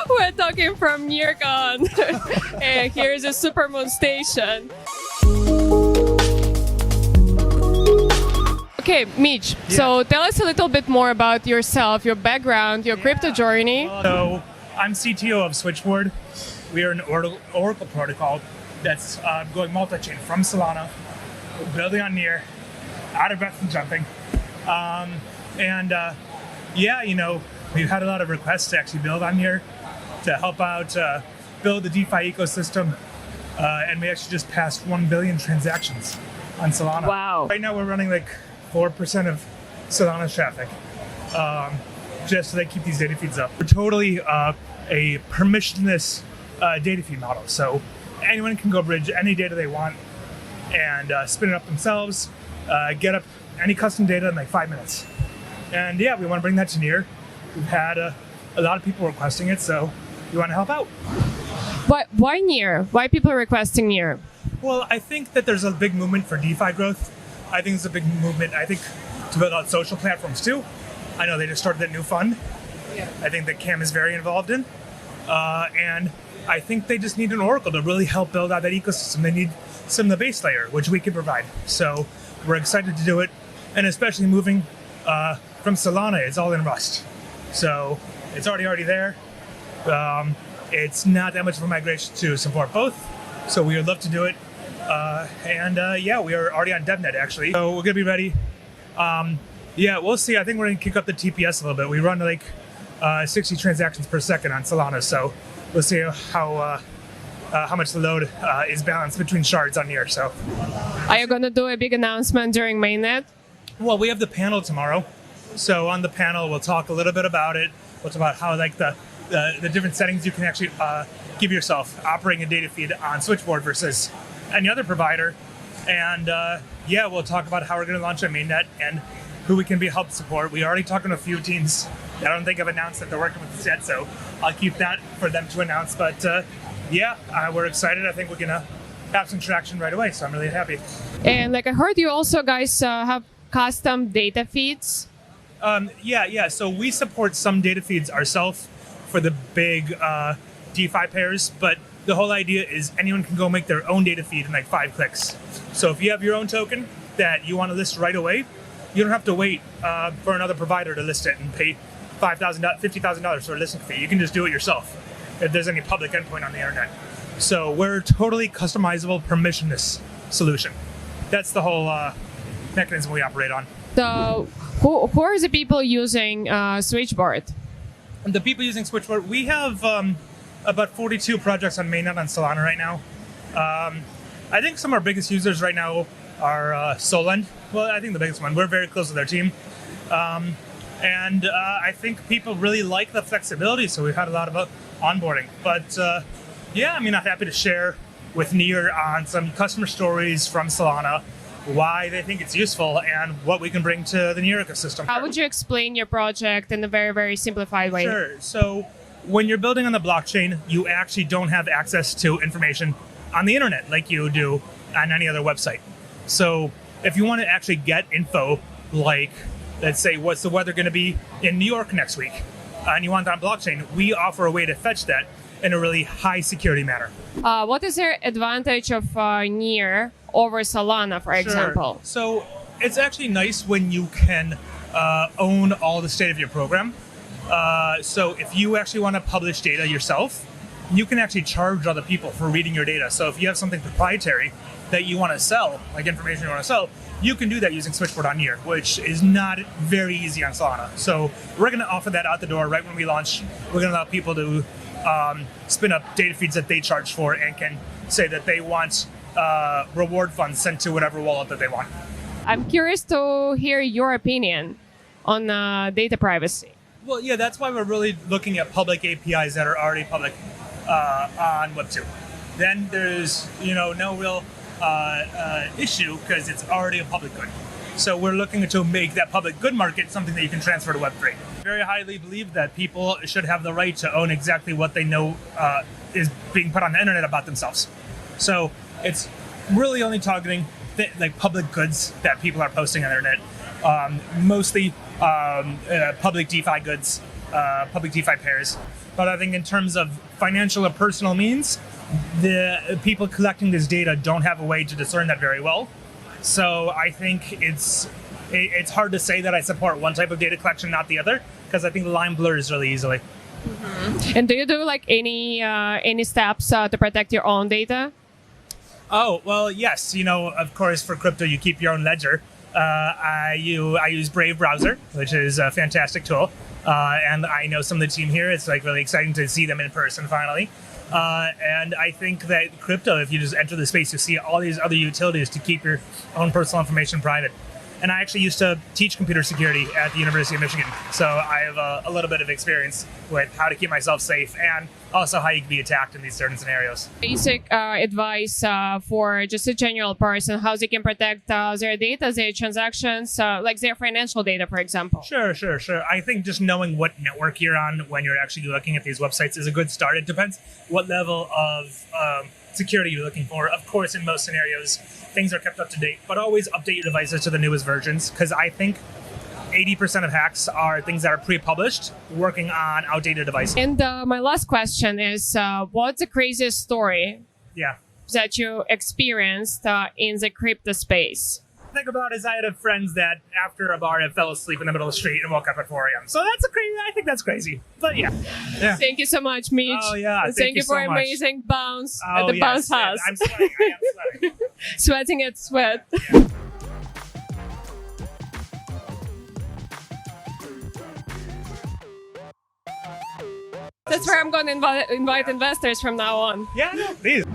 We're talking from NEARCON. And here's a Supermoon Station. Okay, Mitch, so tell us a little bit more about yourself, your background, your crypto journey. So I'm CTO of Switchboard. We are an Oracle protocol that's going multi-chain from Solana, building on Near, out of breath and jumping. We've had a lot of requests to actually build on Near to help out build the DeFi ecosystem. And we actually just passed 1 billion transactions on Solana. Wow. Right now we're running like 4% of Solana's traffic, just so they keep these data feeds up. We're totally a permissionless data feed model. So anyone can go bridge any data they want and spin it up themselves, get up any custom data in like 5 minutes. And yeah, we want to bring that to Near. We've had a lot of people requesting it, so we want to help out. But why Near? Why people are requesting Near? Well, I think that there's a big movement for DeFi growth. I think it's a big movement, to build out social platforms too. I know they just started that new fund. Yeah. I think that Cam is very involved in. And I think they just need an Oracle to really help build out that ecosystem. They need some of the base layer, which we can provide. So we're excited to do it. And especially moving from Solana, it's all in Rust. So it's already there. It's not that much of a migration to support both. So we would love to do it. We are already on DevNet actually. So we're gonna be ready. We'll see. I think we're gonna kick up the TPS a little bit. We run like 60 transactions per second on Solana. So we'll see how much the load is balanced between shards on Near. So are you gonna do a big announcement during mainnet? Well, we have the panel tomorrow. So on the panel, we'll talk a little bit about it. We'll talk about how like the different settings you can actually give yourself operating a data feed on Switchboard versus any other provider. And we'll talk about how we're going to launch a mainnet and who we can help support. We already talked to a few teams. I don't think I've announced that they're working with us yet, so I'll keep that for them to announce. But we're excited. I think we're going to have some traction right away, so I'm really happy. And like I heard you also guys have custom data feeds. So we support some data feeds ourselves for the big DeFi pairs, but the whole idea is anyone can go make their own data feed in like 5 clicks. So if you have your own token that you want to list right away, you don't have to wait for another provider to list it and pay $5,000, $50,000 for a listing fee. You can just do it yourself if there's any public endpoint on the internet. So we're a totally customizable, permissionless solution. That's the whole mechanism we operate on. So who are the people using Switchboard? The people using Switchboard, we have about 42 projects on mainnet on Solana right now. I think some of our biggest users right now are Solana. Well, I think the biggest one. We're very close with their team. I think people really like the flexibility, so we've had a lot of onboarding. But I'm happy to share with Near on some customer stories from Solana, why they think it's useful, and what we can bring to the Near ecosystem. How would you explain your project in a very, very simplified way? Sure. So when you're building on the blockchain, you actually don't have access to information on the internet like you do on any other website. So if you want to actually get info, like, let's say, what's the weather going to be in New York next week, and you want that on blockchain, we offer a way to fetch that in a really high security manner. What is the advantage of Near over Solana, for example? So it's actually nice when you can own all the state of your program. So if you actually want to publish data yourself, you can actually charge other people for reading your data. So if you have something proprietary that you want to sell, like information you want to sell, you can do that using Switchboard on Near, which is not very easy on Solana. So we're going to offer that out the door right when we launch. We're going to allow people to spin up data feeds that they charge for and can say that they want reward funds sent to whatever wallet that they want. I'm curious to hear your opinion on data privacy. Well, yeah, that's why we're really looking at public APIs that are already public on Web2. Then there's no real issue because it's already a public good. So we're looking to make that public good market something that you can transfer to Web3. Very highly believe that people should have the right to own exactly what they know is being put on the internet about themselves. So it's really only targeting like public goods that people are posting on the internet, mostly public DeFi goods public DeFi pairs. But I think in terms of financial or personal means, the people collecting this data don't have a way to discern that very well. So I think it's hard to say that I support one type of data collection, not the other, because I think the line blurs really easily. And do you do like any steps to protect your own data? Oh, well, yes. Of course, for crypto, you keep your own ledger. I use Brave browser, which is a fantastic tool. And I know some of the team here. It's like really exciting to see them in person finally. And I think that crypto, if you just enter the space, you see all these other utilities to keep your own personal information private. And I actually used to teach computer security at the University of Michigan. So I have a little bit of experience with how to keep myself safe and also how you can be attacked in these certain scenarios. Basic advice for just a general person, how they can protect their data, their transactions, like their financial data, for example. Sure. I think just knowing what network you're on when you're actually looking at these websites is a good start. It depends what level of security you're looking for. Of course, in most scenarios, things are kept up to date, but always update your devices to the newest versions, because I think 80% of hacks are things that are pre-published working on outdated devices. And my last question is, what's the craziest story that you experienced in the crypto space? Think about is I had friends that after a bar fell asleep in the middle of the street and woke up at 4 a.m. So I think that's crazy. But yeah. Thank you so much, Mitch. Oh yeah. Thank you for so amazing bounce at much. the bounce house. I'm sweating. I am sweating. Sweating at sweat. That's where I'm going to invite investors from now on. Yeah, no, please.